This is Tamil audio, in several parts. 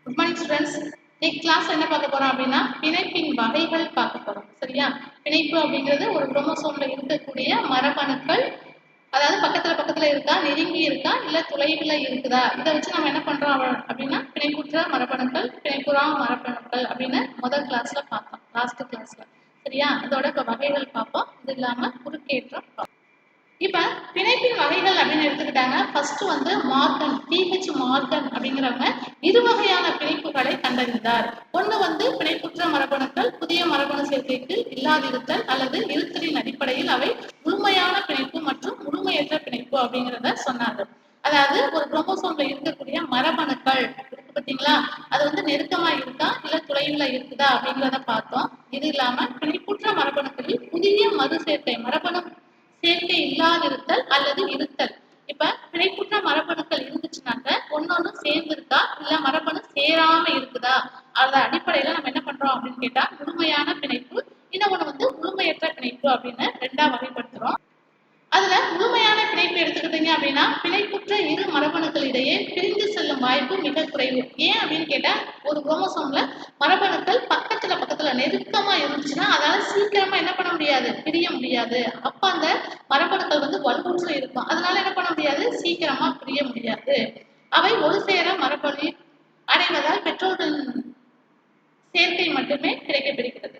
Good morning students. இன்னைக்கு கிளாஸ்ல என்ன பார்க்க போறோம் அப்படின்னா பிணைப்பின் வகைகள் பார்க்க போறோம். சரியா? பிணைப்பு அப்படிங்கிறது ஒரு குரோமோசோம்ல இருக்கக்கூடிய மரபணுக்கள், அதாவது பக்கத்துல இருக்கா, நெருங்கி இருக்கா, இல்ல தொலைவில் இருக்குதா, இதை வச்சு நம்ம என்ன பண்றோம் அப்படின்னா பிணைப்புற்ற மரபணுக்கள், பிணைப்புறா மரபணுக்கள் அப்படின்னு முதல் கிளாஸ்ல பார்த்தோம், லாஸ்ட் கிளாஸ்ல. சரியா? இதோட இப்ப வகைகள் பார்ப்போம். இது இல்லாம குறுக்கேற்றம் பார்ப்போம். இப்ப பிணைப்பின் வகைகள் அப்படின்னு எடுத்துக்கிட்டாங்க. ஃபர்ஸ்ட் வந்து மார்கன், டிஹெச் மார்கன் அப்படிங்கிறவங்க இரு வகையான பிணைப்புகளை கண்டறிந்தார். ஒண்ணு வந்து பிணைப்புற்ற மரபணுக்கள் புதிய மரபணு சேர்க்கைக்கு இல்லாதிருத்தல் அல்லது இருத்தலின் அடிப்படையில் அவை முழுமையான பிணைப்பு மற்றும் முழுமையற்ற பிணைப்பு அப்படிங்கிறத சொன்னாங்க. அதாவது ஒரு குரோமோசோம்ல இருக்கக்கூடிய மரபணுக்கள் இருக்கு பார்த்தீங்களா, அது வந்து நெருக்கமா இருக்கா இல்ல தொலைவில் இருக்குதா அப்படிங்கிறத பார்த்தோம். இது இல்லாம பிணைப்புற்ற மரபணுக்களில் புதிய மறு சேர்க்கை, மரபணு சேர்க்கை இல்லாதிருத்தல் அல்லது இருத்தல். இப்ப பிணைப்புற்ற மரபணுக்கள் இருந்துச்சுனாக்க ஒன்னொன்னு சேர்ந்து இருக்கா இல்ல மரபணு சேராம இருக்குதா, அந்த அடிப்படையில நம்ம என்ன பண்றோம் அப்படின்னு கேட்டா முழுமையான பிணைப்பு, இன்னொன்னு வந்து முழுமையற்ற பிணைப்பு அப்படின்னு ரெண்டா வகைப்படுத்துறோம். அதுல முழுமையான பிணைப்பு எடுத்துக்கிட்டீங்க அப்படின்னா பிணைப்புற்ற இரு மரபணுக்களிடையே பிரிந்து செல்லும் வாய்ப்பு மிக குறைவு. ஏன் அப்படின்னு கேட்டா ஒரு குரோமோசோம்ல மரபணுக்கள் பக்கத்துல நெருக்கமா இருந்துச்சுன்னா அதால சீக்கிரமா என்ன பண்ண முடியாது, பிரிய முடியாது. அப்ப அந்த மரபணுக்கள் வந்து வலுவுற்று இருக்கும், அதனால என்ன பண்ண முடியாது, சீக்கிரமா பிரிய முடியாது. அவை ஒரு சேர மரபணு அடைவதால் பெற்றோர்களின் சேர்க்கை மட்டுமே கிடைக்கப்பெறுகிறது.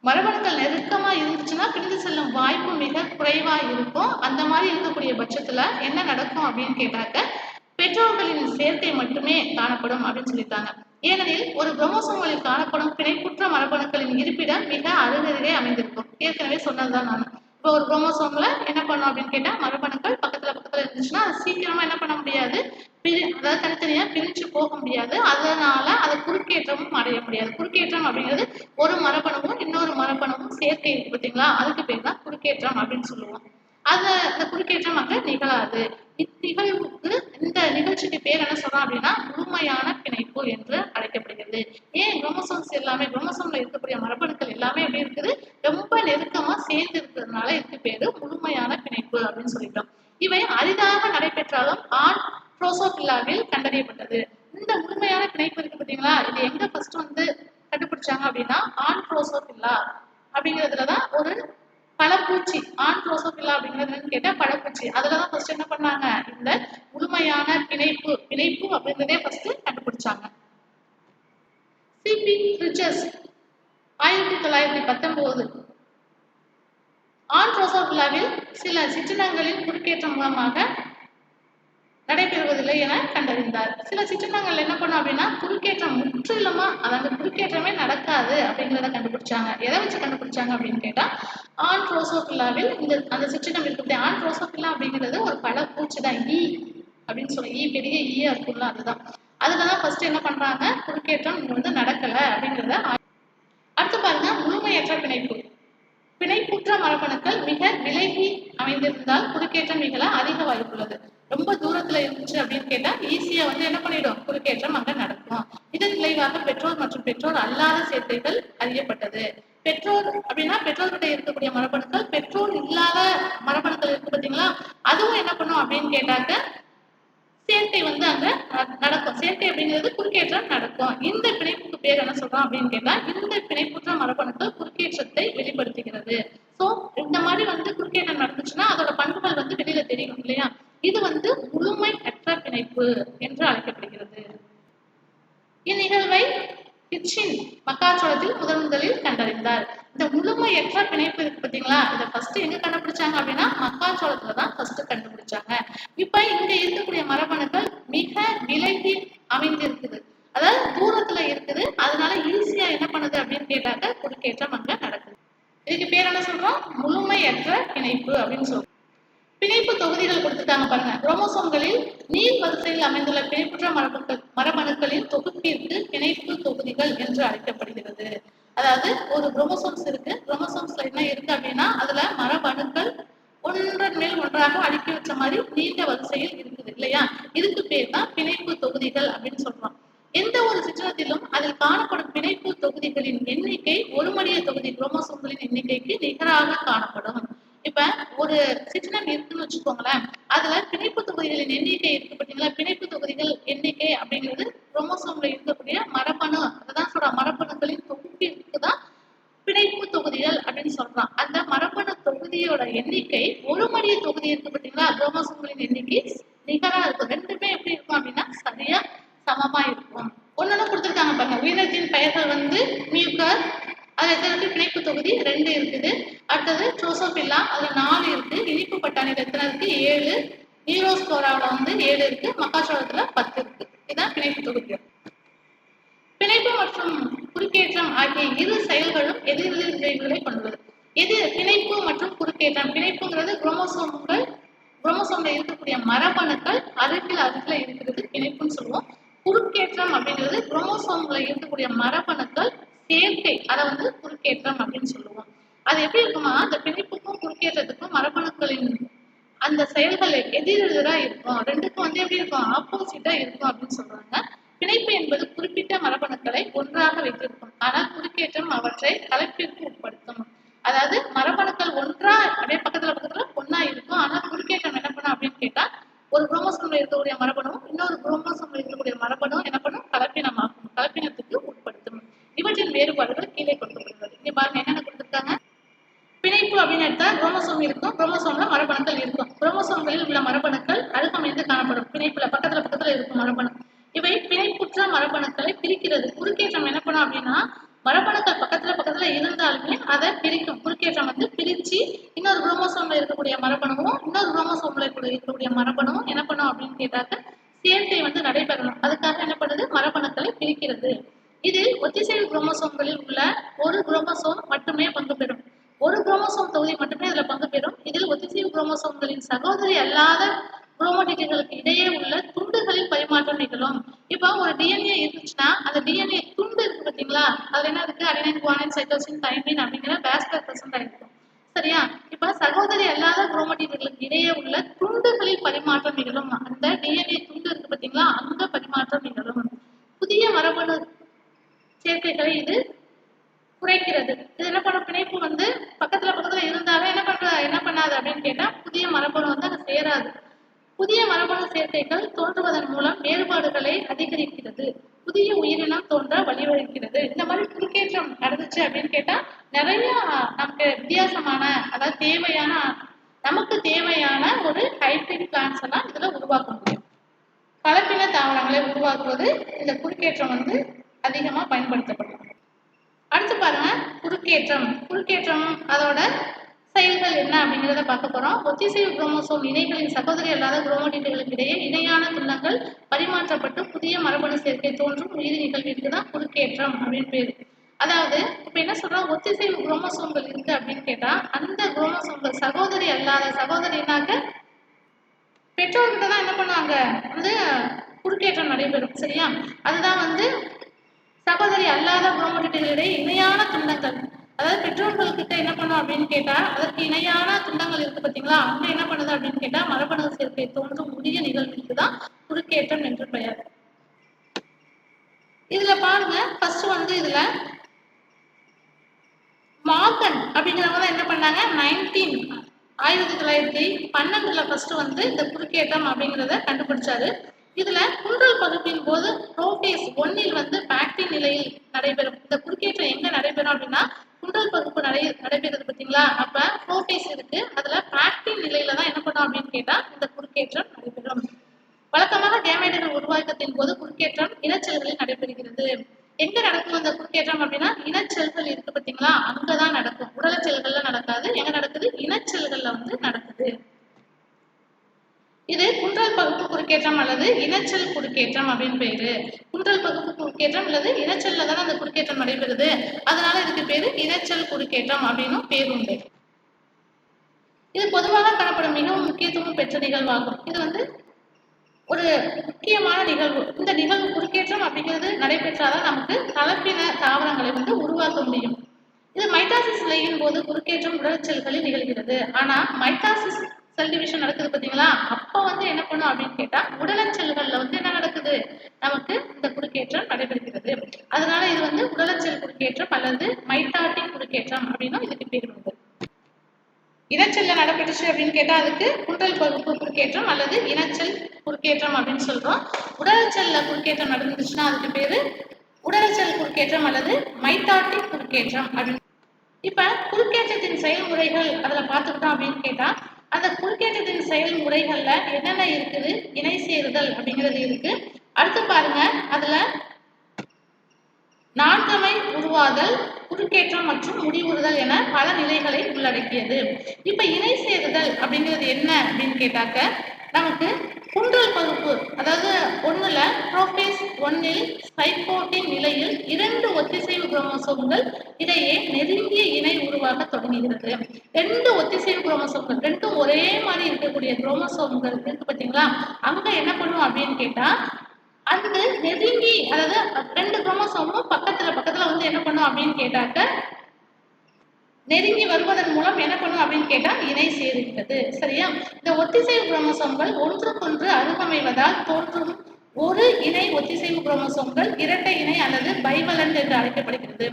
மரபணுக்கள் நெருக்கமா இருந்துச்சுன்னா பிரிந்து செல்லும் வாய்ப்பு மிக குறைவா இருக்கும். அந்த மாதிரி இருக்கக்கூடிய பட்சத்துல என்ன நடக்கும் அப்படின்னு கேட்டாக்க பெற்றோர்களின் சேர்க்கை மட்டுமே காணப்படும் அப்படின்னு சொல்லிட்டாங்க. ஏனெனில் ஒரு குரோமோசோம்களில் காணப்படும் பிணைப்புற்ற மரபணுக்களின் இருப்பிடம் மிக அருகருகே அமைந்திருக்கும். ஏற்கனவே சொன்னதுதான் நான். இப்போ ஒரு குரோமோசோம்ல என்ன பண்ணும் அப்படின்னு கேட்டா மரபணுக்கள் பக்கத்துல இருந்துச்சுன்னா அது சீக்கிரமா என்ன பண்ண முடியாது, அதாவது தனித்தனியா பிரிஞ்சு போக முடியாது. அதனால அது குறுக்கேற்றமும் அடைய முடியாது. குறுக்கேற்றம் அப்படிங்கிறது ஒரு மரபணுவும் இன்னொரு மரபணுவும் சேர்க்கை இருக்கு பார்த்தீங்களா, அதுக்கு பேர் தான் குறுக்கேற்றம் அப்படின்னு சொல்லுவோம். அந்த குறுக்கேற்றம் அங்க நிகழாது. இந்நிகழ்வுக்கு இந்த நிகழ்ச்சிக்கு பேர் என்ன சொல்றோம் அப்படின்னா முழுமையான பிணைப்பு என்று அழைக்கப்படுகிறது. ஏன் குரோமோசோம்ஸ் எல்லாமே, குரோமோசோம்ல இருக்கக்கூடிய மரபணுக்கள் எல்லாமே எப்படி இருக்குது, ரொம்ப நெருக்கமா சேர்ந்து இருக்கிறதுனால இதுக்கு பேரு முழுமையான பிணைப்பு அப்படின்னு சொல்லிட்டோம். இவை அரிதாக நடைபெற்றாலும் ஆண் ட்ரோசோபில்லாவில் கண்டறியப்பட்டது. இந்த முழுமையான பிணைப்பு இருக்கு பார்த்தீங்களா, இது எங்க ஃபர்ஸ்ட் வந்து கண்டுபிடிச்சாங்க அப்படின்னா ஆண் ட்ரோசோபில்லா அப்படிங்கிறதுலதான் ஒரு பழப்பூச்சி. ஆண் ட்ரோசோபில்லா அப்படிங்கிறது கேட்டா பழப்பூச்சி, அதுலதான் ஃபர்ஸ்ட் என்ன பண்ணாங்க, இந்த முழுமையான பிணைப்பு அப்படிங்கிறதே ஃபர்ஸ்ட் கண்டுபிடிச்சாங்க. சிபி ரிச்சர்ஸ் 1919 ஆண் ட்ரோசோபில்லாவில் சில சிற்றினங்களின் குறுக்கேற்றம் மூலமாக நடைபெறுவதில்லை என கண்டறிந்தார். சில சிற்றினங்கள் என்ன பண்ணும் அப்படின்னா குறுக்கேற்றம் முற்றிலுமா, அதாவது குறுக்கேற்றமே நடக்காது அப்படிங்கிறத கண்டுபிடிச்சாங்க. எதை வச்சு கண்டுபிடிச்சாங்க அப்படின்னு கேட்டா ஆண் ட்ரோசோபில்லாவில் அந்த சிற்றினம் இருக்கக்கூடிய ஆண் ட்ரோசோபில்லா அப்படிங்கிறது ஒரு பழப்பூச்சி தான். ஈ அப்படின்னு சொல்லி ஈ பெரிய ஈயா இருக்கும்ல, அதுதான். அதுலதான் ஃபர்ஸ்ட் என்ன பண்றாங்க, குறுக்கேற்றம் இங்க வந்து நடக்கல அப்படிங்கிறத. அடுத்து பாருங்க முழுமையற்ற பிணைப்பு. பிணைப்புற்ற மரபணுக்கள் மிக விலகி அமைந்திருந்தால் குறுக்கேற்றம் நிகழ அதிக வாய்ப்புள்ளது. ரொம்ப தூரத்துல இருந்துச்சு அப்படின்னு கேட்டா ஈஸியா வந்து என்ன பண்ணிடும், குறுக்கேற்றம் அங்க நடக்கும். இதன் விளைவாக பெற்றோர் மற்றும் பெற்றோர் அல்லாத சேர்க்கைகள் அறியப்பட்டது. பெற்றோர் அப்படின்னா பெற்றோர்கிட்ட இருக்கக்கூடிய மரபணுக்கள், பெற்றோர் இல்லாத மரபணுக்கள் இருக்கு பார்த்தீங்களா, அதுவும் என்ன பண்ணும் அப்படின்னு கேட்டாக்க சேர்க்கை வந்து அங்க நடக்கும். சேர்க்கை அப்படிங்கிறது குறுக்கேற்றம் நடக்கும். இந்த பிணைப்புக்கு பேர் என்ன சொல்றோம் அப்படின்னு கேட்டா இந்த பிணைப்புற்ற மரபணுக்கள் குறுக்கேற்றத்தை வெளிப்படுத்துகிறது. சோ இந்த மாதிரி வந்து குறுக்கேற்றம் நடந்துச்சுன்னா அதோட பண்புகள் வந்து வெளியில தெரியும் இல்லையா, இது வந்து முழுமையற்ற பிணைப்பு என்று அழைக்கப்படுகிறது. இந்நிகழ்வை கிட்சின் மக்காச்சோளத்தில் முதலில் கண்டறிந்தார். இந்த முழுமையற்ற பிணைப்பு இருக்கு பார்த்தீங்களா, இதை ஃபர்ஸ்ட் எங்க கண்டுபிடிச்சாங்க அப்படின்னா மக்காச்சோளத்துலதான் ஃபர்ஸ்ட் கண்டுபிடிச்சாங்க. இப்ப இங்க இருக்கக்கூடிய மரபணுக்கள் மிக விலகி அமைந்திருக்குது, அதாவது தூரத்துல இருக்குது, அதனால ஈஸியா என்ன பண்ணுது அப்படின்னு கேட்டாக்க குறுக்கேற்றம் அங்க நடக்குது. இதுக்கு பேர் என்ன சொல்றோம், முழுமையற்ற பிணைப்பு அப்படின்னு சொல்றோம். பிணைப்பு தொகுதிகள் கொடுத்துட்டாங்க பாருங்க. குரோமோசோம்களில் நீர் வரிசையில் அமைந்துள்ள பிணைப்புற்ற மரபணுக்களின் தொகுப்பிற்கு பிணைப்பு தொகுதிகள் என்று அழைக்கப்படுகிறது. அதாவது ஒரு குரோமோசோம்ஸ் இருக்கு, குரோமோசோம்ஸ்ல என்ன இருக்கு அப்படின்னா அதுல மரபணுக்கள் ஒன்றன் மேல் ஒன்றாக அடுக்கி வச்ச மாதிரி நீண்ட வரிசையில் இருக்குது இல்லையா, இதுக்கு பேர் தான் பிணைப்பு தொகுதிகள் அப்படின்னு சொல்றோம். எந்த ஒரு சிற்றினத்திலும் அதில் காணப்படும் பிணைப்பு தொகுதிகளின் எண்ணிக்கை ஒரு மடிய தொகுதி குரோமோசோம்களின் எண்ணிக்கைக்கு நிகராக காணப்படும். இப்ப ஒரு சிற்றினம் இருக்குன்னு வச்சுக்கோங்களேன், அதுல பிணைப்பு தொகுதிகளின் எண்ணிக்கை இருக்கு பார்த்தீங்களா, பிணைப்பு தொகுதிகள் எண்ணிக்கை அப்படிங்கிறது குரோமோசோம்ல இருக்கக்கூடிய மரபணு, அதுதான் சொல்றான், மரபணுக்களின் தொகுப்பிற்கு தான் பிணைப்பு தொகுதிகள் அப்படின்னு சொல்றான். அந்த மரபணு தொகுதியோட எண்ணிக்கை ஒரு மடிய தொகுதி இருக்கு பார்த்தீங்களா, குரோமோசோம்களின் எண்ணிக்கை நிகரா இருக்கும். ரெண்டுமே எப்படி இருக்கும் அப்படின்னா சரியா சமமா இருக்கும். ஒன்னொன்னு கொடுத்துருக்காங்க பாருங்க. உயிரினத்தின் பெயர்கள் வந்து மியூக்கர், அது எத்தனை இருக்கு, பிணைப்பு தொகுதி 2 இருக்குது. அடுத்தது ட்ரோசோபில்லா, அதுல 4 இருக்கு. இனிப்பு பட்டாணியில எத்தனை இருக்கு, 7. நியூரோஸ்போராவில் வந்து 7 இருக்கு. மக்காச்சோளத்துல 10 இருக்கு. இதுதான் பிணைப்பு தொகுதி. பிணைப்பு மற்றும் குறுக்கேற்றம் ஆகிய இரு செயல்களும் எதிரெதிர் விளைவுகளை கொண்டுள்ளது. பிணைப்பு மற்றும் குறுக்கேற்றம். பிணைப்புங்கிறது குரோமோசோம்ல இருக்கக்கூடிய மரபணுக்கள் அருகில் இருக்கிறது பிணைப்புன்னு சொல்லுவோம். குறுக்கேற்றம் அப்படிங்கிறது குரோமோசோம்ல இருக்கக்கூடிய மரபணுக்கள் சேர்க்கை, அதை வந்து குறுக்கேற்றம் அப்படின்னு சொல்லுவோம். அது எப்படி இருக்குமா, அந்த பிணைப்புக்கும் குறுக்கேற்றத்துக்கும் மரபணுக்களின் அந்த செயல்கள் எதிரெதிரா இருக்கும். ரெண்டுக்கும் வந்து எப்படி இருக்கும், ஆப்போசிட்டா இருக்கும் அப்படின்னு சொல்றாங்க. பிணைப்பு என்பது குறிப்பிட்ட மரபணுக்களை ஒன்றாக வைத்திருக்கும், ஆனால் குறுக்கேற்றம் அவற்றை கலப்பிற்கு உட்படுத்தும். அதாவது மரபணுக்கள் ஒன்றா அப்படியே பக்கத்துல ஒன்னா இருக்கும், ஆனா குறுக்கேற்றம் என்ன பண்ணும் அப்படின்னு கேட்டா, ஒரு குரோமோசோம்ல இருக்கக்கூடிய மரபணும் இன்னொரு குரோமோசோம்ல இருக்கக்கூடிய மரபணும் என்ன பண்ணும், கலப்பினமாகும், கலப்பினத்துக்கு உட்படுத்தும். இவற்றின் வேறுபாடுகள் கீழே கொடுக்கப்படுகிறது. இங்க பாருங்க என்னென்ன கொடுத்திருக்காங்க. பிணைப்பு அப்படின்னு எடுத்தா குரோமோசோம் இருக்கும், குரோமோசோம்ல மரபணுக்கள் இருக்கும். குரோமோசோம்களில் உள்ள மரபணுக்கள் அடுக்கமைந்து காணப்படும். பிணைப்புல பக்கத்துல இருக்கும் மரபணு. இவை பிணைப்புற்ற மரபணுக்களை பிரிக்கிறது. குறுக்கேற்றம் என்ன பண்ணும் அப்படின்னா, மரபணுக்கள் பக்கத்துல இருந்தாலுமே அதை பிரிக்கும். குறுக்கேற்றம் வந்து பிரிச்சு இன்னொரு குரோமோசோம்ல இருக்கக்கூடிய மரபணுவும் இன்னொரு குரோமோசோம்ல இருக்கக்கூடிய மரபணுவும் என்ன பண்ணும் அப்படின்னு கேட்டாக்க சேர்க்கை வந்து நடைபெறணும். அதுக்காக என்ன பண்ணுது, மரபணுக்களை பிரிக்கிறது. இதில் ஒத்திசைவு குரோமோசோம்களில் உள்ள ஒரு குரோமோசோம் மட்டுமே பங்கு பெறும். ஒரு குரோமோசோம் தொகுதி மட்டுமே இதுல பங்கு பெறும். இதில் ஒத்திசைவு குரோமோசோம்களின் சகோதரி அல்லாத குரோமோடைட்டுகளுக்கு இடையே உள்ள துண்டுகளில் பரிமாற்றம் நிகழும். இப்போ ஒரு டிஎன்ஏ இருந்துச்சுன்னா அந்த டிஎன்ஏ துண்டு இருக்கு பார்த்தீங்களா, அதுல என்ன இருக்கு, அடினைன், குவானின், சைட்டோசின், தைமின் அப்படிங்கிற வாஸ்குலர் பிரசன்ட் இருக்கும். சரியா, இப்ப சகோதரி அல்லாத குரோமோடைட்டுகளுக்கு இடையே உள்ள துண்டுகளில் பரிமாற்றம் நிகழும். அந்த டிஎன்ஏ துண்டு இருக்கு பார்த்தீங்களா, அங்க பரிமாற்றம் நிகழும். புதிய மரபணு சேர்க்கைகளை இது குறைக்கிறது. இது என்ன பண்ண, பிணைப்பு வந்து பக்கத்துல இருந்தாலும் என்ன பண்ணாது அப்படின்னு கேட்டா புதிய மரபணு வந்து அங்க சேராது. புதிய மரபணு சேர்க்கைகள் தோன்றுவதன் மூலம் வேறுபாடுகளை அதிகரிக்கிறது, புதிய உயிரினம் தோன்ற வழிவகுக்கிறது. இந்த மாதிரி குறுக்கேற்றம் நடந்துச்சு அப்படின்னு கேட்டா நிறைய நமக்கு வித்தியாசமான, அதாவது நமக்கு தேவையான ஒரு ஹைபிரிட் பிளான்ட்ஸ் எல்லாம் இதுல உருவாக்க முடியும். கலப்பின தாவரங்களை உருவாக்குவது இந்த குறுக்கேற்றம் வந்து அதிகமா பயன்படுத்தப்படும். அடுத்து பாருங்க, குறுக்கேற்றம் அதோட செயல்கள் என்ன அப்படிங்கிறத பார்க்க போறோம். ஒத்திசைவு குரோமோசோம் இணைகளின் சகோதரி அல்லாத குரோமோடைட்டுகளுக்கு இடையே இணையான துண்டங்கள் பரிமாற்றப்பட்டு புதிய மரபணு சேர்க்கை தோன்றும் உயிரி நிகழ்விற்கு தான் குறுக்கேற்றம் அப்படின்னு பேரு. அதாவது இப்ப என்ன சொல்றோம், ஒத்திசைவு குரோமோசோம்கள் இருக்கு அப்படின்னு கேட்டா அந்த குரோமோசோம்கள் சகோதரினாக்க பெற்றோர்கிட்ட தான் என்ன பண்ணுவாங்க வந்து குறுக்கேற்றம் நடைபெறும். சரியா, அதுதான் வந்து சகோதரி அல்லாத குரோமோடைட்டுகளிடையே இணையான துண்டங்கள். அதாவது பெற்றோர்கள்கிட்ட என்ன பண்ணும் அப்படின்னு கேட்டா அதற்கு இணையான துண்டங்கள் இருக்கு பார்த்தீங்களா, அங்க என்ன பண்ணுது அப்படின்னு கேட்டா மரபணு சேர்க்கை தோன்றும் உரிய நிகழ்வுக்கு தான் குறுக்கேற்றம் என்று பெயர். இதுல பாருங்க, ஃபர்ஸ்ட் வந்து இதுல மார்கன் அப்படிங்கிறவங்க தான் என்ன பண்ணாங்க, 1912 ஃபர்ஸ்ட் வந்து இந்த குறுக்கேற்றம் அப்படிங்கிறத கண்டுபிடிச்சாரு. இதுல குன்றல் பகுப்பின் போது புரோபேஸ் 1 வந்து பாக்டின் நிலையில் நடைபெறும். இந்த குறுக்கேற்றம் எங்க நடைபெறும் அப்படின்னா குன்றல் பகுப்பு நடைபெறுது பார்த்தீங்களா, அப்ப புரோபேஸ் இருக்கு, அதுல பாக்டின் நிலையில தான் என்ன பண்ணும் அப்படின்னு கேட்டா இந்த குறுக்கேற்றம் நடைபெறும். வழக்கமாக கேமெட்டுகள் உருவாக்கத்தின் போது குறுக்கேற்றம் இனச்செல்களில் நடைபெறுகிறது. எங்க நடக்கும் இந்த குறுக்கேற்றம் அப்படின்னா இனச்செல்கள் இருக்கு பார்த்தீங்களா, அங்கதான் நடக்கும். உடல செல்கள்ல நடக்காது, எங்க நடக்குது, இனச்செல்கள்ல வந்து நடக்குது. இது குன்றல் பகுப்பு குறுக்கேற்றம் அல்லது இனச்செல் குறுக்கேற்றம் அப்படின்னு பேரு. குன்றல் பகுப்பு குறுக்கேற்றம் அல்லது இனச்செல்ல தானே அந்த குறுக்கேற்றம் நடைபெறுது, அதனால இதுக்கு பேரு இனச்செல் குறுக்கேற்றம் அப்படின்னு பேர் உண்டு. இது பொதுவாக காணப்படும் மிகவும் முக்கியத்துவம் பெற்ற நிகழ்வாகும். இது வந்து ஒரு முக்கியமான நிகழ்வு. இந்த நிகழ்வு குறுக்கேற்றம் அப்படிங்கிறது நடைபெற்றாதான் நமக்கு கலப்பின தாவரங்களை வந்து உருவாக்க முடியும். இது மைட்டாசிஸ் நிலையின் போது குறுக்கேற்றம் உடல் செல்களில் நிகழ்கிறது. ஆனா மைட்டாசிஸ் செல் டிவிஷன் நடக்குது பாத்தீங்களா, அப்ப வந்து என்ன பண்ணும் அப்படின்னு கேட்டா உடல செல்கள்ல வந்து என்ன நடக்குது, நமக்கு இந்த குறுக்கேற்றம் நடைபெறுகிறது. அதனால இது வந்து உடல செல் குறுக்கேற்றம் அல்லது மைட்டாட்டிக் குறுக்கேற்றம் அப்படின்னும் இதுக்கு பேர் உண்டு. இனச்செல்ல நடைபெற்றுச்சு அப்படின்னு கேட்டா அதுக்கு குன்றல் பகுப்பு குறுக்கேற்றம் அல்லது இனச்செல் குறுக்கேற்றம் அப்படின்னு சொல்றோம். உடலச்சல்ல குறுக்கேற்றம் நடந்துச்சுன்னா அதுக்கு பேரு உடலச்சல் குறுக்கேற்றம் அல்லது மைட்டாட்டி குறுக்கேற்றம் அப்படின்னு. இப்ப குறுக்கேற்றத்தின் செயல்முறைகள் அதுல பார்த்துக்கிட்டோம் அப்படின்னு கேட்டா அந்த குறுக்கேற்றத்தின் செயல்முறைகள்ல என்னென்ன இருக்குது, இணை சேருதல் அப்படிங்கிறது இருக்கு. அடுத்து பாருங்க, அதுல நான்கமை உருவாதல், குறுக்கேற்றம் மற்றும் முடிவுறுதல் என பல நிலைகளை உள்ளடக்கியது. இப்ப இணை சேருதல் அப்படிங்கிறது என்ன அப்படின்னு கேட்டாக்க நமக்கு குன்றல் பகுப்பு, அதாவது ஒண்ணுல புரோபேஸ் ஒன்னில் சைகோட்டின் நிலையில் 2 ஒத்திசைவு குரோமோசோம்கள் இடையே நெருங்கிய இணை உருவாக தொடங்குகிறது. 2 ஒத்திசைவு குரோமோசோம்கள், ரெண்டும் ஒரே மாதிரி இருக்கக்கூடிய குரோமோசோம்கள் இருக்கு பாத்தீங்களா, அங்க என்ன பண்ணும் அப்படின்னு கேட்டா அந்த நெருங்கி, அதாவது 2 குரோமோசோமும் பக்கத்துல வந்து என்ன பண்ணும் அப்படின்னு கேட்டாக்க நெருங்கி வருவதன் மூலம் என்ன பண்ணும் அப்படின்னு கேட்டா இணை சேருகிறது. சரியா? இந்த ஒத்திசைவு குரோமோசோம்கள் ஒன்றுக்கொன்று அருகமைவதால் தோன்றும் ஒரு இணை ஒத்திசைவு குரோமோசோம்கள் இரட்டை இணை அல்லது பைவலண்ட் என்று அழைக்கப்படுகிறது.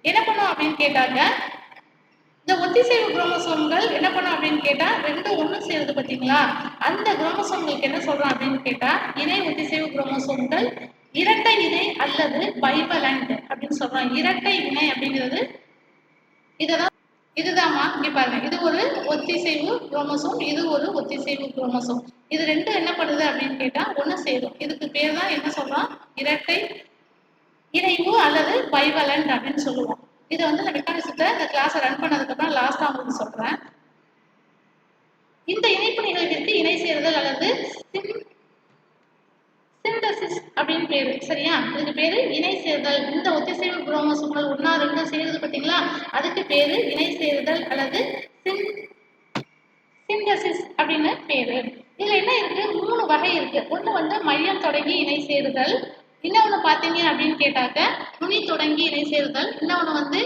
என்ன பண்ணும் அப்படின்னு கேட்டாக்க இந்த ஒத்திசைவு குரோமோசோம்கள் என்ன பண்ணும் அப்படின்னு கேட்டா ரெண்டும் ஒண்ணு சேருது பாத்தீங்களா, அந்த குரோமோசோம்களுக்கு என்ன சொல்றோம் அப்படின்னு கேட்டா இணை ஒத்திசைவு குரோமோசோம்கள் இரட்டை இணை அல்லது பைவலண்ட் அப்படின்னு சொல்றோம். இரட்டை இணை அப்படிங்கிறது இதுதான்மா, இங்க பாருங்க, இது ஒரு ஒத்திசைவு குரோமோசோம், இது ஒரு ஒத்திசைவு குரோமோசோம். இது ரெண்டும் என்ன பண்ணுது அப்படின்னு கேட்டா ஒண்ணு சேரும். இதுக்கு பேர் தான் என்ன சொல்றோம், இரட்டை இணைவு அல்லது பைவலண்ட் அப்படின்னு சொல்லுவோம். இதை வந்து இந்த மெக்கானிசத்தை இந்த கிளாஸை ரன் பண்ணதுக்கு அப்புறம் லாஸ்டா உங்களுக்கு சொல்றேன். இந்த இணைப்பு நிகழ்விற்கு இணை சேருதல் அல்லது சிந்தசிஸ் அப்படின்னு பேரு. சரியா? இதுக்கு பேரு இணை சேருதல். இந்த ஒத்திசைவு குரோமோசோம்கள் 1 2 சேருது பாத்தீங்களா, அதுக்கு பேரு இணை சேருதல் அல்லது சிந்தசிஸ் அப்படின்னு பேரு. இதுல என்ன இருக்கு, 3 வகை இருக்கு. ஒண்ணு வந்து மையம் தொடங்கி இணை சேருதல், இன்னொன்னு பாத்தீங்க அப்படின்னு கேட்டாக்க நுனி தொடங்கி இணை சேருதல், இன்னொன்னு வந்து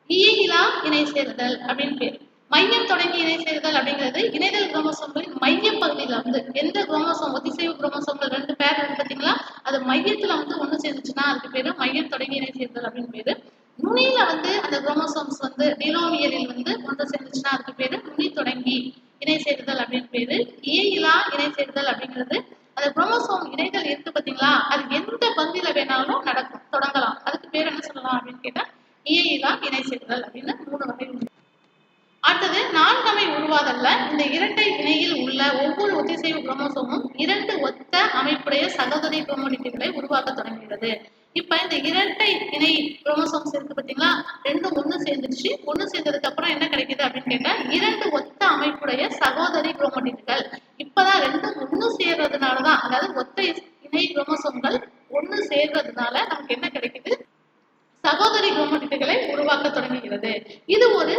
இயையிலா இணை சேருதல் அப்படின்னு பேரு. மையம் தொடங்கி இணை சேருதல் அப்படிங்கிறது இணைதல் குரோமோசோம்களின் மைய பகுதியில வந்து எந்த குரோமோசோம் ஒத்திசைவு குரோமோசோம்கள் 2 பேர் இருக்கு பாத்தீங்களா, அது மையத்துல வந்து ஒண்ணு சேர்ந்துச்சுன்னா அதுக்கு பேரு மையம் தொடங்கி இணை சேருதல் அப்படின்னு பேரு. நுனியில வந்து அந்த குரோமோசோம்ஸ் வந்து டிலோமியரில் வந்து ஒன்று சேர்ந்துச்சுன்னா அதுக்கு பேரு நுனி தொடங்கி இணை சேருதல் அப்படின்னு பேரு. இயையிலா இணை சேருதல் அப்படிங்கிறது அந்த குரோமோசோம் இணைகள் இருக்கு பாத்தீங்களா, அது எந்த பகுதியில வேணாலும் நடக்கும், தொடங்கலாம். அதுக்கு பேர் என்ன சொல்லலாம் அப்படின்னு கேட்டா இயையிலா இணை சேருதல் அப்படின்னு 3 வகை உண்டு. அடுத்தது நான்கமை உருவாதல்ல இந்த இரட்டை இணையில் உள்ள ஒவ்வொரு ஒத்திசைவு குரோமோசோமும் 2 ஒத்த அமைப்புடைய சகோதரி குரோமோடிட்டுகளை உருவாக்க தொடங்குகிறது. இப்ப இந்த இரட்டை இணை குரோமோசோம்ஸ் இருக்கு பாத்தீங்களா, ரெண்டும் ஒண்ணு சேர்ந்துச்சு. ஒண்ணு சேர்ந்ததுக்கு அப்புறம் என்ன கிடைக்குது அப்படின்னு கேட்டா 2 ஒத்த அமைப்புடைய சகோதரி குரோமோடிட்டுகள். இப்பதான் ரெண்டும் ஒண்ணு சேர்றதுனாலதான், அதாவது ஒத்த இணை குரோமோசோம்கள் ஒண்ணு சேர்றதுனால நமக்கு என்ன கிடைக்குது, சகோதரி குரோமோடிட்டுகளை உருவாக்க தொடங்குகிறது. இது ஒரு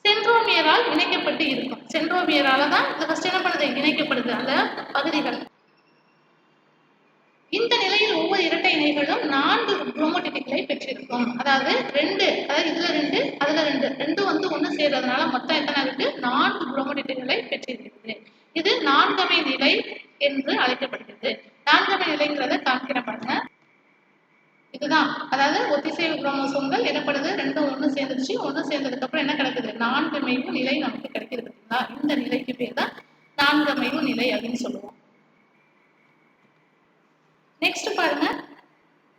சென்ட்ரோமியரால் இணைக்கப்பட்டு இருக்கும். சென்ட்ரோமியரால தான் இது ஃபர்ஸ்ட் என்ன பண்ணுது, இணைக்கப்படுது அந்த பகுதிகள். இந்த நிலையில் ஒவ்வொரு இரட்டை இணைகளும் 4 குரோமோடிட்டுகளை பெற்றிருக்கும். அதாவது இதுல 2 அதுல 2 வந்து ஒண்ணு சேர்றதுனால மொத்தம் எத்தனை இருக்கு, 4 குரோமோடிட்டுகளை பெற்றிருக்கிறது. இது நான்கமை நிலை என்று அழைக்கப்படுகிறது. நான்கமை நிலைங்கிறத காமிக்கிற பாருங்க, இதுதான். அதாவது ஒத்திசைவு குரோமோசோம்கள் என்னப்படுது, ரெண்டும் ஒண்ணு சேர்ந்துருச்சு. ஒண்ணு சேர்ந்ததுக்கு அப்புறம் என்ன கிடைக்குது, நான்கமைவு நிலை நமக்கு கிடைக்கிறது பாத்தீங்களா. இந்த நிலைக்கு பேர் தான் நான்கமைவு நிலை அப்படின்னு சொல்லுவோம். நெக்ஸ்ட் பாருங்க,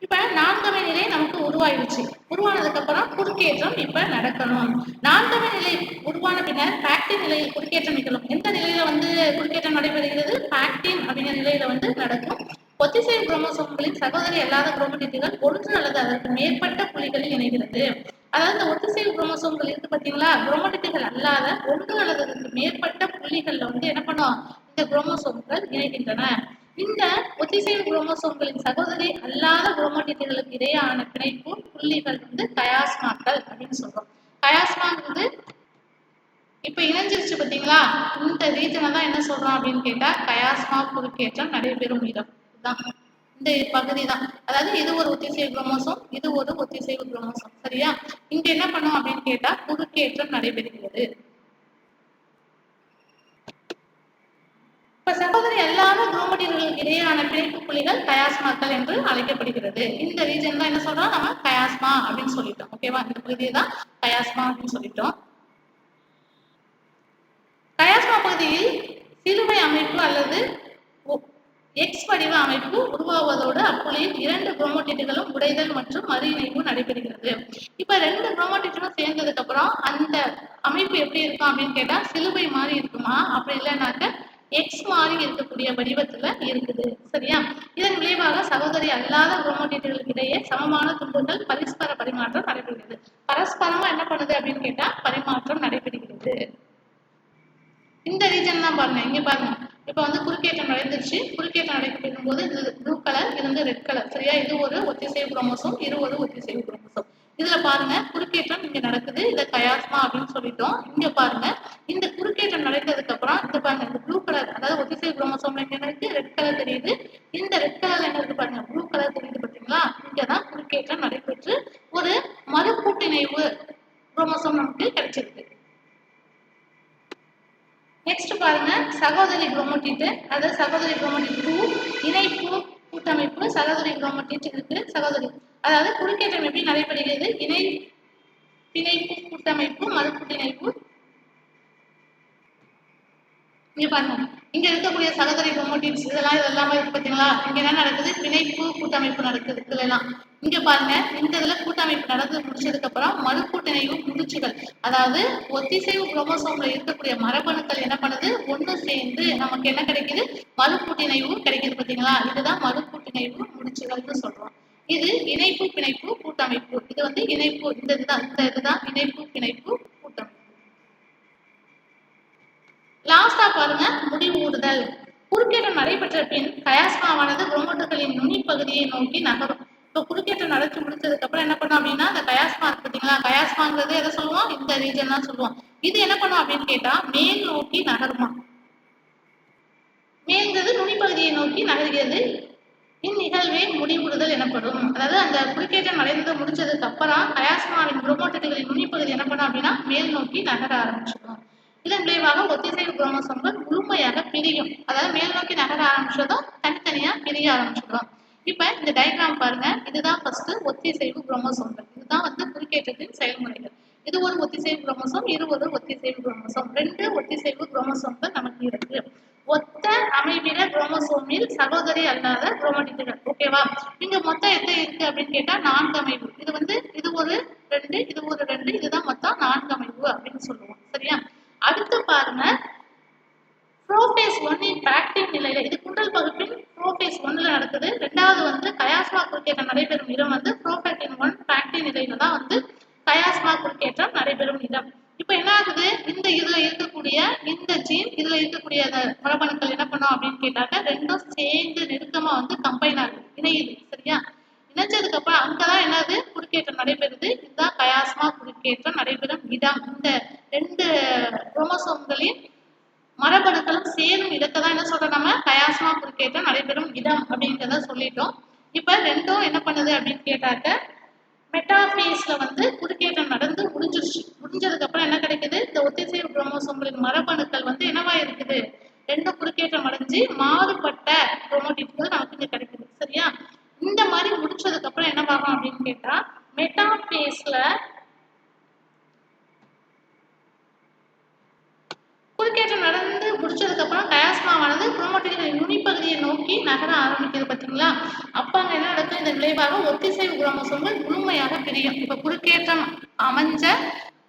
இப்ப நான்கமை நிலை நமக்கு உருவாயிடுச்சு. உருவானதுக்கு அப்புறம் குறுக்கேற்றம் இப்ப நடக்கணும். நான்கமை நிலை உருவான பின்னர் பாக்டின் நிலையில் குறுக்கேற்றம் நிகழும். எந்த நிலையில வந்து குறுக்கேற்றம் நடைபெறுகிறது, பாக்டின் அப்படிங்கிற நிலையில வந்து நடக்கும். ஒத்திசைவு குரோமோசோம்களின் சகோதரி அல்லாத குரோமோடிட்டுகள் ஒன்று அல்லது அதற்கு மேற்பட்ட புள்ளிகளில் இணைகிறது. அதாவது இந்த ஒத்திசைவு குரோமோசோம்கள் இருக்கு பாத்தீங்களா, குரோமோடிட்டுகள் அல்லாத ஒன்று அல்லது அதற்கு மேற்பட்ட புள்ளிகள்ல வந்து என்ன பண்ணும், இந்த குரோமோசோம்கள் இணைகின்றன. இந்த ஒத்திசைவு குரோமோசோம்களின் சகோதரி அல்லாத குரோமோடிட்டுகளுக்கு இடையான பிணைப்பு புள்ளிகள் வந்து கயாஸ்மாக்கள் அப்படின்னு சொல்றோம். கயாஸ்மாங்கிறது இப்ப இணைஞ்சிருச்சு பாத்தீங்களா, இந்த ரீஜனை தான் என்ன சொல்றோம் அப்படின்னு கேட்டா கயாஸ்மா குறுக்கேற்றம் நடைபெறும் இடம் தான் இந்த பகுதி தான். அதாவது இது ஒரு ஒத்திசைவு குரோமோசோம், இது ஒரு ஒத்திசைவு குரோமோசோம். சரியா? இங்க என்ன பண்ணும் அப்படின்னு கேட்டா குறுக்கேற்றம் நடைபெறுகிறது. இப்ப சகோதரி அல்லாத குரோமோடிட்டுகளுக்கு இடையேயான பிணைப்பு புள்ளிகள் கயாஸ்மாக்கள் என்று அழைக்கப்படுகிறது. இந்த ரீஜன் தான் என்ன சொல்றோம், நம்ம கயாஸ்மா அப்படின்னு சொல்லிட்டோம். ஓகேவா? இந்த பகுதியை தான் கயாஸ்மா அப்படின்னு சொல்லிட்டோம். டயக்ராம் பகுதியில் சிலுவை அமைப்பு அல்லது எக்ஸ் வடிவ அமைப்பு உருவாவதோடு அப்புள்ளியில் 2 குரோமோடைட்டுகளும் உடைதல் மற்றும் மறு இணைப்பு நடைபெறுகிறது. இப்ப 2 குரோமோடைட்டும் சேர்ந்ததுக்கு அப்புறம் அந்த அமைப்பு எப்படி இருக்கும் அப்படின்னு கேட்டா சிலுவை மாதிரி இருக்குமா, அப்படி இல்லைனாக்க எக்ஸ் மாதிரி இருக்கக்கூடிய வடிவத்துல இருக்குது. சரியா? இதன் விளைவாக சகோதரி அல்லாத குரோமோடைட்டுகளுக்கு இடையே சமமான துண்டுகள் பரஸ்பர பரிமாற்றம் நடைபெறுகிறது. பரஸ்பரமா என்ன பண்ணுது அப்படின்னு கேட்டா பரிமாற்றம் நடைபெறுகிறது. இந்த ரீஜன் தான் பாருங்க, இங்க பாருங்க. இப்ப வந்து குறுக்கேற்றம் நடந்துருச்சு. குறுக்கேற்றம் நடைபெறும் போது இது ப்ளூ கலர், இது வந்து ரெட் கலர். சரியா? இது ஒரு ஒத்திசைவு குரோமோசோம், இது ஒரு ஒத்திசைவு குரோமோசோம். இதுல பாருங்க குறுக்கேற்றம் இங்க நடக்குது. இத கயாஸ்மா அப்படின்னு சொல்லிட்டோம். இங்க பாருங்க இந்த குறுக்கேற்றம் நடந்ததுக்கு அப்புறம் இந்த பாருங்க இந்த ப்ளூ கலர், அதாவது ஒத்திசைவு குரோமோசோம்ல என்ன இருக்கு? ரெட் கலர் தெரியுது. இந்த ரெட் கலர்ல என்ன இருக்கு பாருங்க, ப்ளூ கலர் தெரியுது பாத்தீங்களா? இங்கதான் குறுக்கேற்றம் நடைபெற்று ஒரு மறுகூட்டிணைவு குரோமோசோம் நமக்கு கிடைச்சிருக்கு. நெக்ஸ்ட் பாருங்க சகோதரி குரோமோடைட், அதாவது சகோதரி குரோமோடைட் 2 இணைப்பு கூட்டமைப்பு சகோதரி குரோமோடைட் இருக்கு. சகோதரி அதாவது குறுக்கேற்றம் எப்படி நடைபெறுகிறது? பிணைப்பு கூட்டமைப்பு மறுகூட்டிணைப்பு. இங்க பாருங்க, இங்க இருக்கக்கூடிய சகோதரி குரோமோடைட்ஸ் இதெல்லாம் இருக்கு பாத்தீங்களா? இங்க என்ன நடக்குது? பிணைப்பு கூட்டமைப்பு நடக்குது இதுல எல்லாம். இங்க பாருங்க இந்த இதுல கூட்டமைப்பு நடந்து முடிச்சதுக்கு அப்புறம் மறுகூட்டிணைவு முடிச்சுகள், அதாவது ஒத்திசைவு குரோமோசோம்ல இருக்கக்கூடிய மரபணுக்கள் என்ன பண்ணுது? ஒண்ணு சேர்ந்து நமக்கு என்ன கிடைக்குது? மறுகூட்டிணைவு கிடைக்குது பாத்தீங்களா? இதுதான் மறுகூட்டிணைவு முடிச்சுகள்னு சொல்றோம். இது இணைப்பு பிணைப்பு கூட்டமைப்பு. இது வந்து இணைப்பு, இந்த இதுதான் இணைப்பு பிணைப்பு கூட்டமைப்பு. லாஸ்டா பாருங்க முடிவுறுதல். குறுக்கேற்றம் நடைபெற்ற பின் கயாஸ்மாவானது குரோமோடைட்டுகளின் நுனி பகுதியை நோக்கி நகரும். இப்ப குறுக்கேற்றம் நடத்தி முடிச்சதுக்கு அப்புறம் என்ன பண்ணும் அப்படின்னா அந்த கயாஸ்மா இருக்கு பாத்தீங்களா? கயாஸ்மாங்கிறது எதை சொல்லுவோம்? இந்த ரீஜன் தான் சொல்லுவோம். இது என்ன பண்ணும் அப்படின்னு கேட்டா மேல் நோக்கி நகருமா. மேல்ங்கிறது நுனி பகுதியை நோக்கி நகர்கிறது. இந்நிகழ்வே முடிவுறுதல் எனப்படும். அதாவது அந்த குறுக்கேற்றம் நடந்து முடிச்சதுக்கு அப்புறம் கயாஸ்மாவின் குரோமோடைட்டுகளின் நுனி பகுதி என்ன பண்ணும் அப்படின்னா மேல் நோக்கி நகர ஆரம்பிச்சிடும். இதன் விளைவாக ஒத்திசைவு குரோமோசோம்கள் முழுமையாக பிரியும். அதாவது மேல் நோக்கி நகர ஆரம்பிச்சதும் தனித்தனியா பிரிய ஆரம்பிச்சிடும். இப்ப இந்த டயக்ராம் பாருங்க, இதுதான் ஃபர்ஸ்ட் ஒத்திசைவு குரோமோசோம்கள். இதுதான் வந்து குறுக்கேற்றத்தின் செயல்முறைகள். இது ஒரு ஒத்திசைவு குரோமோசோம், இது ஒரு ஒத்திசைவு குரோமோசோம். 2 ஒத்திசைவு குரோமோசோம்கள் நமக்கு இருக்கு. ஒத்த அமைவிட குரோமோசோமில் சகோதரி அல்லாத குரோமோடைட்டுகள். ஓகேவா? இங்க மொத்தம் எத்தனை இருக்கு அப்படின்னு கேட்டா 4 அமைவு. இது வந்து இது ஒரு 2, இது ஒரு 2, இதுதான் மொத்தம் 4 அமைவு அப்படின்னு சொல்லுவோம். சரியா? அடுத்து பாருங்க புரோபேஸ் 1 இன் பேக்டின் நிலையில, இது குண்டல் பகுப்பின் புரோபேஸ் 1ல நடக்குது. ரெண்டாவது வந்து கயாஸ்மா குறுக்கேற்றம் நடைபெறும் இடம் வந்து புரோபேக்டின் 1 பேக்டின் நிலையில தான் வந்து கயாஸ்மா குறுக்கேற்றம் நடைபெறும் இடம். இப்ப என்ன ஆகுது? இந்த இதுல இருக்கக்கூடிய இந்த ஜீன், இதுல இருக்கக்கூடிய மரபணுக்கள் என்ன பண்ணும் அப்படின்னு கேட்டாக்க ரெண்டும் சேர்ந்து நெருக்கமா வந்து கம்பைன் ஆகுது, இணையுது. சரியா? இணைஞ்சதுக்கு அப்புறம் அங்கதான் என்னது? குறுக்கேற்றம் நடைபெறுது. இதுதான் கயாஸ்மா குறுக்கேற்றம் நடைபெறும் இடம். இந்த 2 குரோமோசோம்களின் மரபணுக்களும் சேரும் இடத்தை தான் என்ன சொல்றோம் நம்ம? கயாஸ்மா குறுக்கேற்றம் நடைபெறும் இடம் அப்படிங்கிறத சொல்லிட்டோம். இப்ப ரெண்டும் என்ன பண்ணுது அப்படின்னு கேட்டாக்க மெட்டாபேஸ்ல வந்து குறுக்கேற்றம் நடந்து முடிஞ்சிருச்சு. முடிஞ்சதுக்கு அப்புறம் என்ன கிடைக்குது? இந்த ஒத்திசைவு குரோமோசோம்களின் மரபணுக்கள் வந்து என்னவா இருக்குது? 2 குறுக்கேற்றம் அடைஞ்சு மாறுபட்ட குரோமோடைட்டுகள் நமக்கு இங்க கிடைக்குது. சரியா? இந்த மாதிரி முடிச்சதுக்கு அப்புறம் என்ன ஆகும் அப்படின்னு கேட்டா மெட்டாபேஸ்ல குறுக்கேற்றம் நடந்து முடிச்சதுக்கு அப்புறம் கயாஸ்மாவானது குரோமோடைட்டுகளின் நுனிப்பகுதியை நோக்கி நகர ஆரம்பிக்கிறது பாத்தீங்களா? அப்ப அங்க என்ன நடக்கும்? இதன் விளைவாக ஒத்திசைவு குரோமோசோம்கள் முழுமையாக பிரியும். இப்ப குறுக்கேற்றம் அமைஞ்ச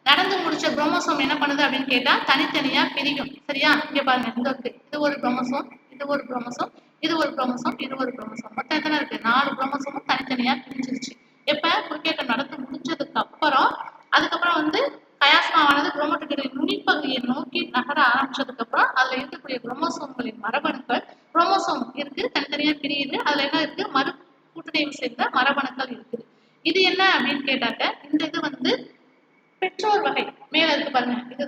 நடந்து முடிச்ச குரோமோசோம் என்ன பண்ணுது அப்படின்னு கேட்டா தனித்தனியா பிரியும். சரியா? இங்க பாருங்க, இந்த இருக்கு, இது ஒரு குரோமோசோம், இது ஒரு குரோமோசோம், இது ஒரு குரோமோசோம், இது ஒரு குரோமோசோம். மொத்தம் எத்தனை இருக்கு? 4 குரோமோசோமும் தனித்தனியா பிரிஞ்சிருச்சு. எப்ப குறுக்கேற்றம் நடந்து முடிஞ்சதுக்கு அப்புறம் அதுக்கப்புறம் வந்து கயாஸ்மாவானது குரோமோடைட்டுகளின் நுனிப்பகுதியை நோக்கி நகர ஆரம்பிச்சதுக்கு அப்புறம் அதுல இருக்கக்கூடிய குரோமோசோம்களின் மரபணுக்கள், குரோமோசோம் இருக்கு தனித்தனியா பிரியுது. அதுல என்ன இருக்கு? மறு கூட்டணைவு சேர்ந்த மரபணுக்கள் இருக்குது. இது என்ன அப்படின்னு கேட்டாக்க இந்த இது வந்து பெற்றோர் வகை. மேல இருக்கு பாருங்க, இது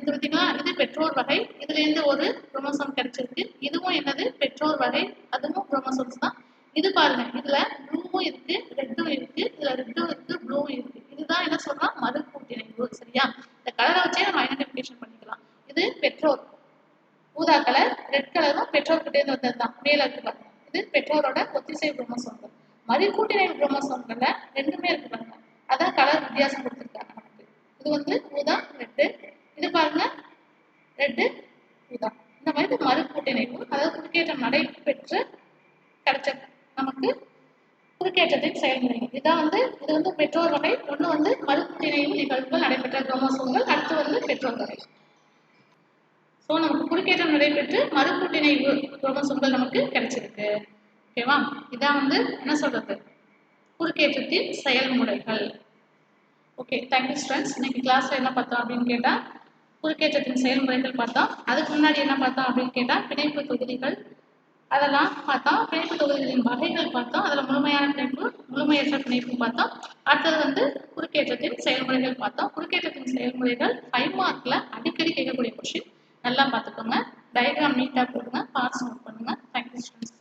பார்த்தீங்களா? இது பெற்றோர் வகை. இதுல இருந்து ஒரு குரோமோசோம் கிடைச்சிருக்கு. இதுவும் என்னது? பெற்றோர் வகை. அதுவும் குரோமோசோம்ஸ் தான். இது பாருங்க, இதுல ப்ளூவும் இருக்கு, ரெட்டும் இருக்கு, இதுல ரெட்டும் இருக்கு, ப்ளூவும் இருக்கு. இதுதான் என்ன சொல்றோம்? மறுகூட்டிணைவு. சரியா? இந்த கலரை வச்சே நம்ம ஐடென்டிஃபிகேஷன் பண்ணிக்கலாம். இது பெற்றோர், ஊதா கலர், ரெட் கலரும் பெற்றோர் கிட்டே இருந்து வந்ததுதான். மேல இருக்கு பாருங்க, இது பெற்றோரோட ஒத்திசைவு குரோமோசோம்கள். மறுகூட்டிணைவு குரோமோசோம்கள்ல ரெண்டுமே இருக்கு பாருங்க, அதான் கலர் வித்தியாசம் கொடுத்துருக்காங்க நமக்கு. இது வந்து ஊதா, ரெட்டு. இது பாருங்க ரெட்டு, இதுதான். இந்த மாதிரி மறுகூட்டிணைவு, அதாவது குறுக்கேற்றம் நடைபெற்று கிடைச்ச நமக்கு குறுக்கேற்றத்தின் செயல்முறைகள். இது வந்து பெற்றோர் வகை. ஒண்ணு வந்து மறுகூட்டிணைவு நிகழ்வுகள் நடைபெற்ற குரோமோசோம்கள். அடுத்து வந்து பெற்றோர் வகை. ஸோ நமக்கு குறுக்கேற்றம் நடைபெற்று மறுகூட்டிணைவு குரோமோசோம்கள் நமக்கு கிடைச்சிருக்கு. ஓகேவா? இதான் வந்து என்ன சொல்றது, குறுக்கேற்றத்தின் செயல்முறைகள். Okay, thank you students. இன்னைக்கு கிளாஸ்ல என்ன பார்த்தோம் அப்படின்னு கேட்டா குறுக்கேற்றத்தின் செயல்முறைகள் பார்த்தோம். அதுக்கு முன்னாடி என்ன பார்த்தோம் அப்படின்னு கேட்டா பிணைப்பு தொகுதிகள் அதெல்லாம் பார்த்தோம். பிணைப்பு தொகுதிகளின் வகைகள் பார்த்தோம். அதில் முழுமையான பிணைப்பு, முழுமையற்ற பிணைப்பு பார்த்தோம். அடுத்தது வந்து குறுக்கேற்றத்தின் செயல்முறைகள் பார்த்தோம். குறுக்கேற்றத்தின் செயல்முறைகள் 5 மார்க்ல அடிக்கடி கேட்கக்கூடிய கொஸ்டின். நல்லா பார்த்துக்கோங்க. டயக்ராம் நீட்டாக போடுங்க, பார்ட்ஸ் நோட் பண்ணுங்க. Thank you students.